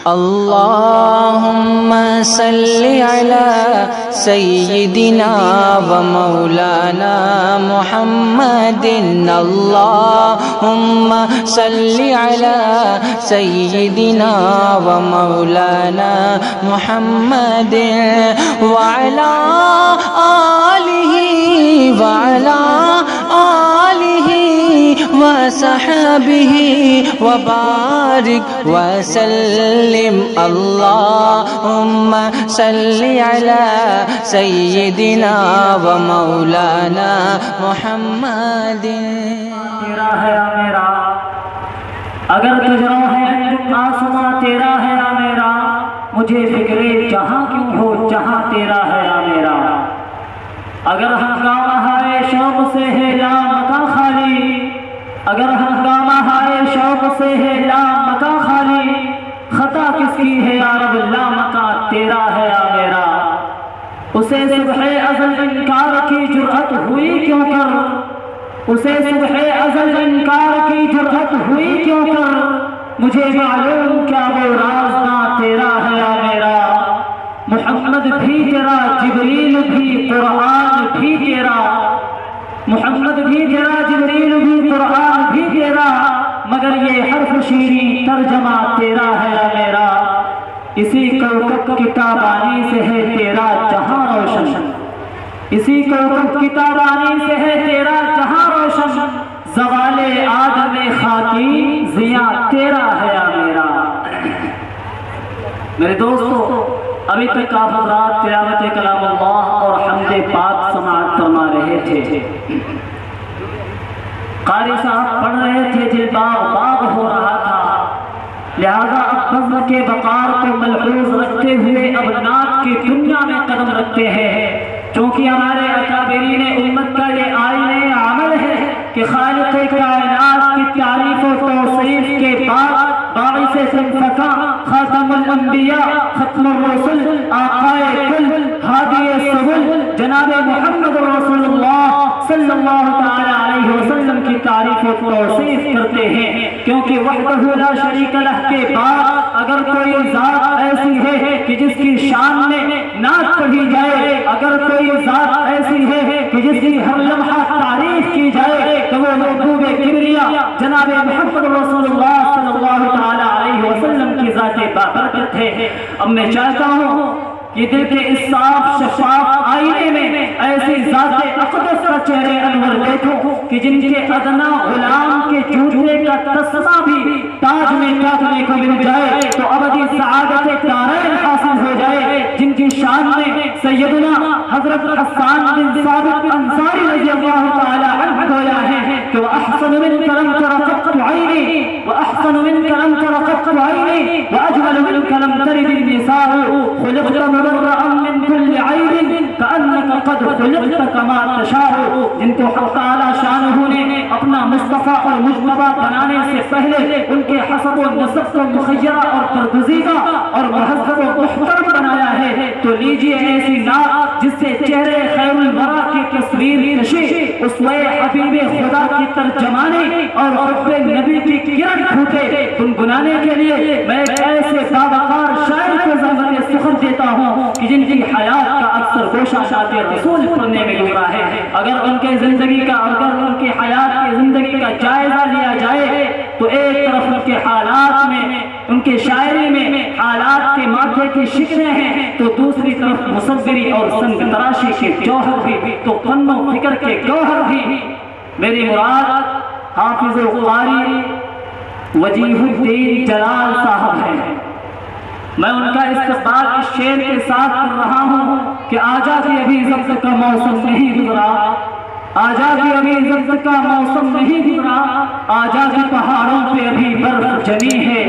अल्लाहुम्मा सल्लि अला सय्यिदिना व मौलाना मुहम्मदिन। अल्लाहुम्मा सल्लि अला सय्यिदिना व मौलाना मुहम्मदिन व अला आलिहि व अला आलिहि व सहबिहि व बारिक व सल्लिम। अल्लाहुम्मा सल्लि अला सय्यिदिना व मौलाना मुहम्मदिन। तेरा है या मेरा, अगर गुजरा है आसमां तेरा है या मेरा, मुझे फिक्रे जहां क्यों हो जहां तेरा है या मेरा। अगर हंगामा है शौक से है ला मका खाली, अगर हंगामा है शौक से है ला मका खाली, खता किसकी है या रब ला मका तेरा है या मेरा। उसे सुबह अज़ल इनकार की जुर्अत हुई क्यों कर, उसे सुबह अज़ल इनकार की जुर्अत हुई क्यों कर, मुझे मालूम क्या वो राज़ ना तेरा है या मेरा। मोहम्मद भी तेरा, जिब्रील भी, कुरान भी तेरा, मोहम्मद भी तेरा, जिब्रील भी, कुरान भी तेरा, मगर ये हर्फ शीरी तर्जमा तेरा है या मेरा। इसी कौकब की ताबानी से है तेरा जहां रोशन, इसी कौकब की ताबानी से है तेरा जहां रोशन, ज़वाले आदम खाकी ज़िया तेरा है या मेरा। मेरे दोस्तों, अभी तक आप हज़रात तिलावत कलाम अल्लाह और हम्दे पाक समाअत फरमा रहे थे। कारी साहब पढ़ रहे थे, दिल बाग बाग हो रहा था। लिहाजा अब बज़्म के बकार को मलहूज़ रखते हुए अब नात की दुनिया में कदम रखते हैं, क्योंकि हमारे अकाबिरीन उम्मत का ये आईने अमल है कि खालिक़े कायनात की तारीफ़ और तौसीफ़ के बाद बाइसे सिफ़का खातमुल अंबिया खत्मुर रसूल आक़ाए कुल हादिए सबुल जनाब मुहम्मद रसूलुल्लाह सल्लल्लाहु तआला अलैहि वसल्लम की तारीफ़ और तौसीफ़ करते हैं। क्योंकि वहदहु ला शरीक लह के बाद अगर कोई ज़ात ऐसी है कि जिसकी शान में नात पढ़ी जाए, अगर कोई ज़ात ऐसी है कि जिसकी हर लम्हा तारीफ़ की जाए, तो वो महबूब किबरिया जनाब मुहम्मद रसूलुल्लाह सल्लल्लाहु तआला अलैहि वसल्लम की ज़ात बाबरकत है। अब मैं चाहता हूँ कि दिल के इस साफ शफाफ आईने में ऐसी ज़ाते अक़दस का चेहरे अनवर देखो कि जिनके अदना गुलाम के जूते का तस्मा भी ताज में काटने को मिल जाए तो अबदी सआदत दारैन हासिल हो जाए, जिनकी शान में सैयदना हज़रत हस्सान बिन साबित अंसारी रज़ियल्लाहु तआला अन्हु गोया है कि व अहसनु मिनका लम तरा क़त्तु ऐनी, व अहसनु मिनका लम तरा क़त्तु ऐनी, व अजमलु मिनका लम तलिद निसाउ, खुलिक़्ता मुबर्रअन मिन कुल्लि ऐबिन कअन्नका क़द खुलिक़्ता कमा तशाउ। जिनको हक़ तआला शानहू ने अपना मुस्तफ़ा और मुज्तबा बनाने से पहले उनके हसब व नसब को मुखय्यरा और बरगुज़ीदा और मुहज़्ज़ब व मुहतरम बनाया है, तो लीजिए ऐसी नात जिससे चेहरे खैरुल वरा की तस्वीर कशी, उसवे हबीबे खुदा की तर्जमानी और हुब्बे नबी की किरण फूटे। गुनगुनाने के लिए मैं ऐसे बावकार शायर को ज़हमत सुखन देता हूँ कि जिनकी हयात का अक्सर गोशा शाते रसूल पढ़ने में गुज़रा है। अगर उनके ज़िंदगी का, अगर उनकी हयात की ज़िंदगी का जायज़ा लिया जाए तो एक तरफ उनके हालात में, उनके शायरी में हालात के माथे की शिकने हैं, तो दूसरी तरफ मुसव्विरी और संग तराशी के जौहर भी, तो फन्नो फिक्र के गौहर भी। मेरी मुराद हाफिज़ुल क़ारी वजीहुद्दीन जलाल साहब हैं। मैं उनका इस्तक़बाल इस शेर के साथ कर रहा हूँ कि आज़ादी अभी ज़ब्त का मौसम नहीं गुज़रा, आज़ादी अभी ज़ब्त का मौसम नहीं गुज़रा, आज़ादी पहाड़ों पे अभी बर्फ जमी है,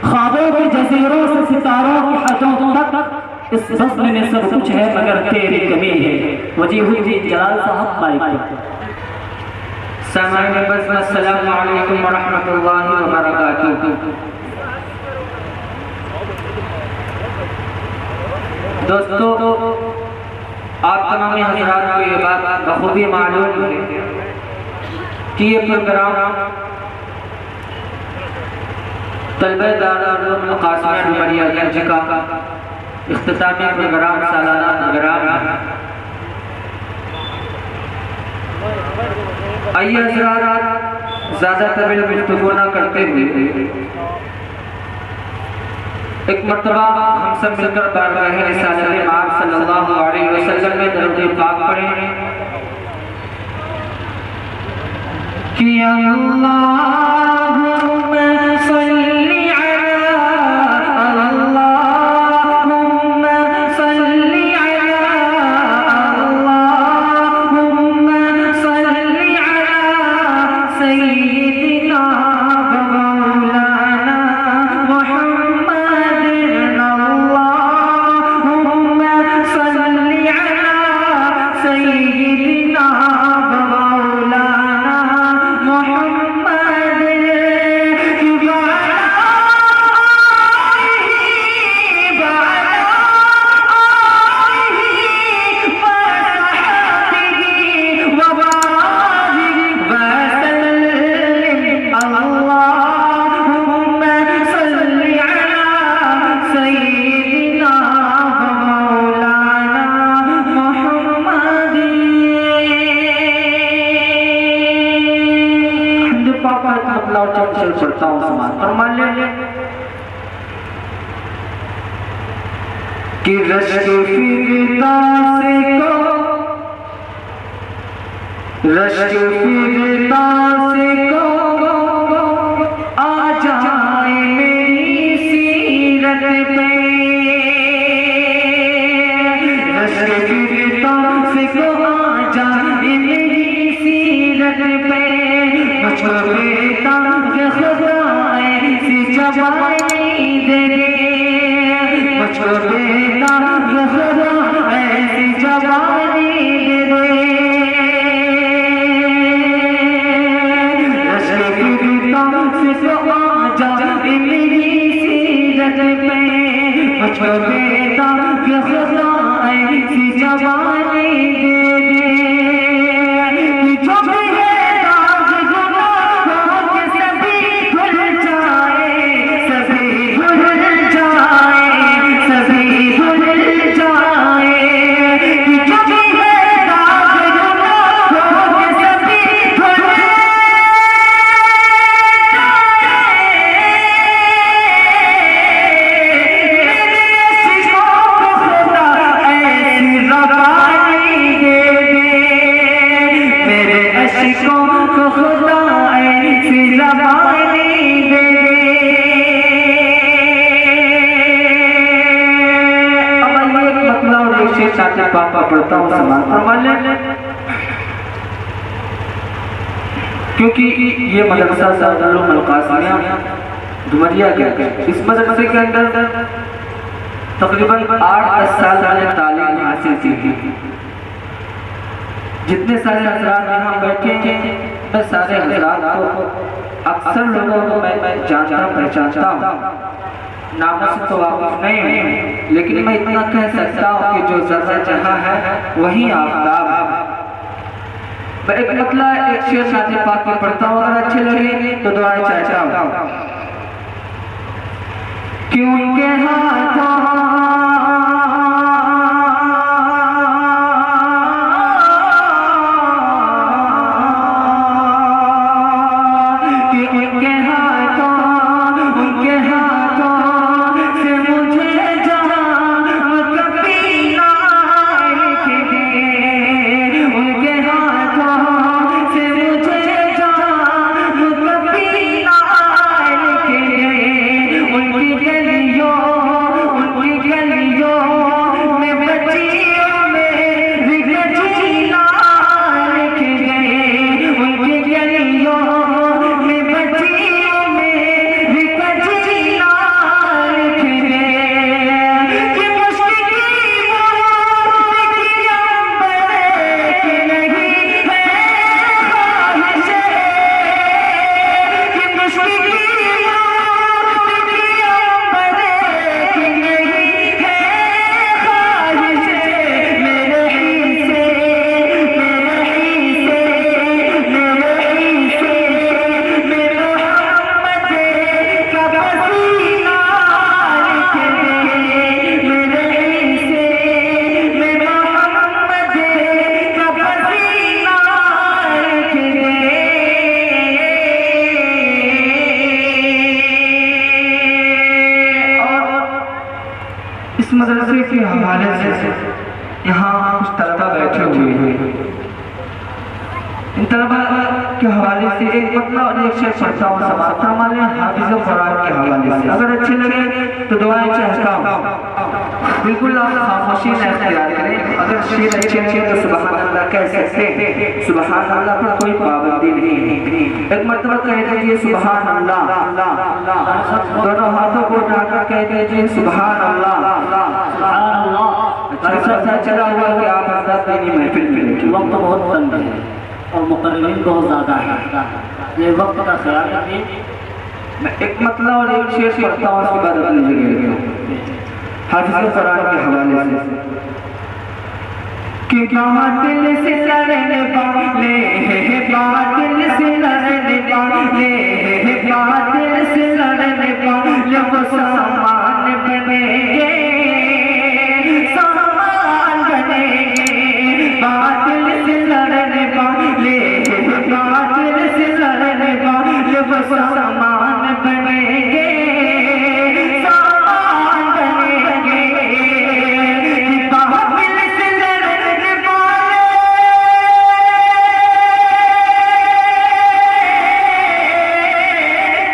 ख्वाबों के जज़ीरों से सितारों की हदों तक इस बज़्म में सब कुछ है मगर तेरी कमी है। वजीहुद्दीन जलाल साहब माइक। सामान्य बज़्म अस्सलामु अलैकुम व रहमतुल्लाहि व बरकातुहू। दोस्तों, आप तमाम हज़रात को ये बात बखूबी मालूम है कि ये प्रोग्राम तलबे दारुल कासिमिया डुमरियागंज का इख्तितामी प्रोग्राम, सालाना प्रोग्राम। आइए हज़रात, ज़्यादा तवील गुफ्तगू न करते हुए एक मरतबा हम सब मिलकर बारगाह रिसालत आक़ा सल्लल्लाहु अलैहि वसल्लम में दरूद पाक पढ़ें कि अल्लाहुम्मा सल्ली पढ़ता हूँ समाज और मान ले कि रश्क फिरता से को आ जाए मेरी सीरत पे, रश्क फिरता से को आ जाए मेरी सीरत पे, मुझको बेटा जवानी दे दे, मुझको बेटा ऐसी जवानी दे दे, रश्क फिरता से तो आ जाए मेरी सीरत पे, मुझको बेटा ऐसी जवानी दे दे, जो भी है दाग गुनाहों के सभी धुल जाए, सभी भूल जाए, सभी भूल जाए, जो भी है दाग गुनाहों के सभी भूल जाए, मेरे अशिकों को खुदा ऐसी ज़बानी दे दे। साथ पापा पढ़ता हूँ सवाल फरमा ले, क्योंकि ये मदरसा दारुल कासिमिया डुमरिया के इस मदरसे के अंदर तकरीबन 8-10 साल मैंने तालीम हासिल की थी। जितने सारे हज़रात यहाँ बैठे हैं मैं सारे हज़रात को अक्सर लोगों को मैं जानता पहचानता हूँ, नामों से तो वाक़िफ़ नहीं हूँ, लेकिन मैं इतना कह सकता हूँ कि जो ज़र्रा जहाँ है वहीं आफ्ताब। मैं एक मतलब एक शेर शादी पाक में पढ़ता हूँ, अगर अच्छे लगे तो दुआएं चाहता हूँ कि उनके हाथों उनकी इस मदरसे के हवाले से यहाँ कुछ तलबा बैठे हुए हैं। इन तलबा के हवाले से एक मतलब और एक शेर पढ़ता हूँ, समाप्त हमारे हाफिज़ कुरान के हवाले से। अगर अच्छे लगे तो दुआएं चाहता हूँ, बिल्कुल आप खामोशी न इख्तियार करें। अगर शेर अच्छे लगे तो सुभान अल्लाह कह सकते हैं, सुभान अल्लाह पर कोई पाबंदी नहीं है। एक मरतबा कह दीजिए सुभान अल्लाह, दोनों हाथों को उठाकर कह दीजिए सुभान अल्लाह। अच्छा चला हुआ कि आप हज़रात अपनी महफिल में बैठे, वक्त बहुत तंग है और मुकर्रमीन बहुत ज़्यादा है, ये वक्त का ख्याल रखिए। मैं एक मतलब और एक शेर पढ़ता हूँ, उसके बाद अपनी जगह हाफिज़ कुरान के हवाले से कि बातिल से लड़ने वाले हैं, बातिल से लड़ने वाले हैं, बातिल से लड़ने वाले वो सामान बनेंगे, सामान बनेंगे। बातिल से लड़ने वाले हैं, बातिल से लड़ने वाले वो सामान बनेंगे, सामान बनेंगे। बातिल से लड़ने वाले,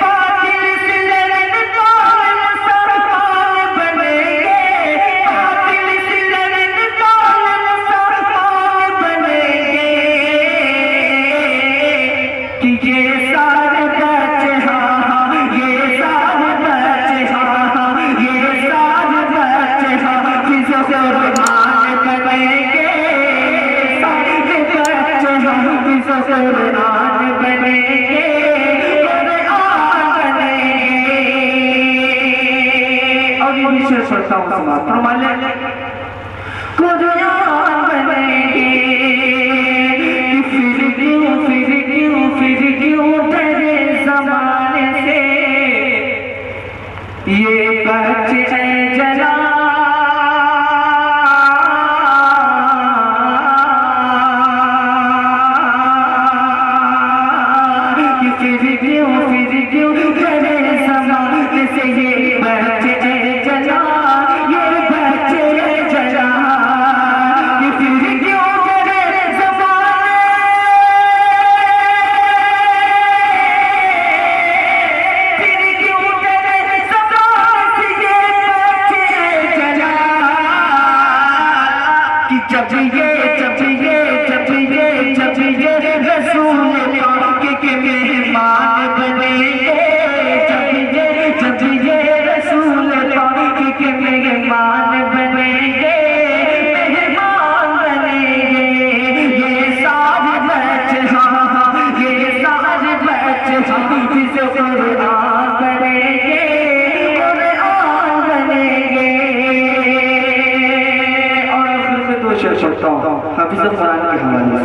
बातिल से लड़ने वाले सामान बनेंगे, बातिल से लड़ने वाले सामान बनेंगे। कि ये सारे बच्चे हाँ, ये सारे बच्चे हाँ, ये सारे बच्चे हाँ, किसी कुर्बान बनेंगे, सारे बच्चे हाँ, किसी कुर्बान बनेंगे, कुर्बान बनेंगे। और ये भी शेर पढ़ता हूँ, समाप्त फरमाइए। कुर्बान बनेंगे, फिर क्यों तेरे ज़माने से ये बच्चे जला, फिर क्यों तेरे ज़माने से ये बच्चे जला, ये बच्चे जला। फिर क्यों तेरे ज़माने, फिर क्यों तेरे ज़माने से ये बच्चे जला। कि जब ये रसूल पाक के मेहमान बनेंगे, जब ये रसूल पाक के मेहमान बनेंगे, मेहमान बनेंगे। ये सारे बच्चे हाँ, ये सारे बच्चे हाँ, किसे कुर्बान बनेंगे, कुर्बान बनेंगे। और आखिर में दो शेर पढ़ता हूँ हाफिज़ कुरान के हवाले से।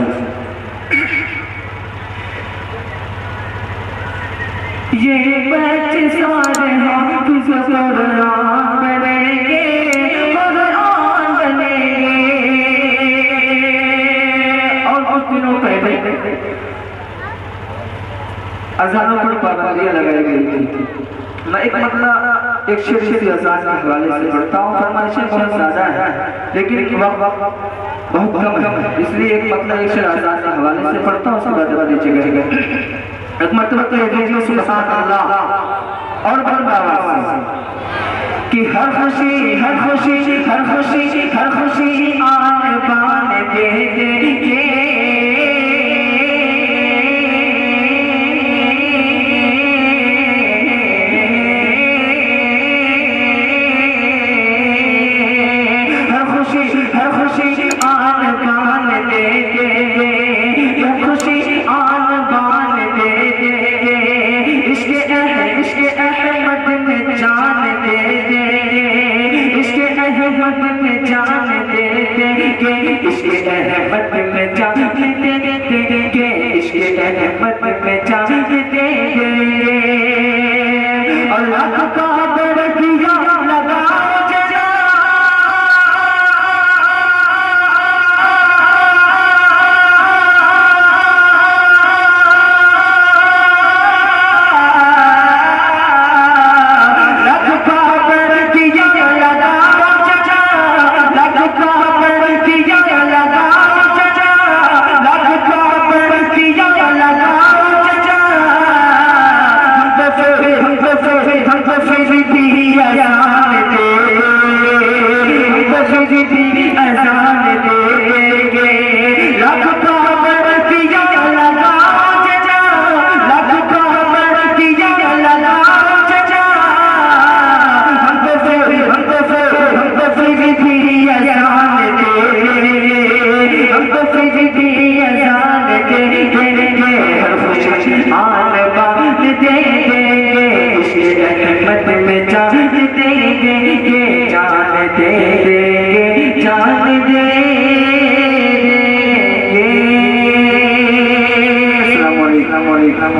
ये बच्चे सारे हाफिज़ कुरान बनेंगे, कुरान बनेंगे। और कुछ दिनों पहले अज़ानों पर पाबंदियाँ लगाई गई थी। मैं एक मतलब एक शेर अज़ान के हवाले से पढ़ता हूँ, फरमाइशें बहुत ज़्यादा है लेकिन वक्त बहुत कम है, इसलिए एक मतलब एक शेर अज़ान के हवाले से पढ़ता हूँ, उसके बाद नीचे गए। एक मतलब तो ये सुभान अल्लाह और कि हर खुशी हर खुशी हर खुशी हर खुशी आन बान दे दे दे देंगे, जान दे देंगे। अस्सलाम वालेकुम।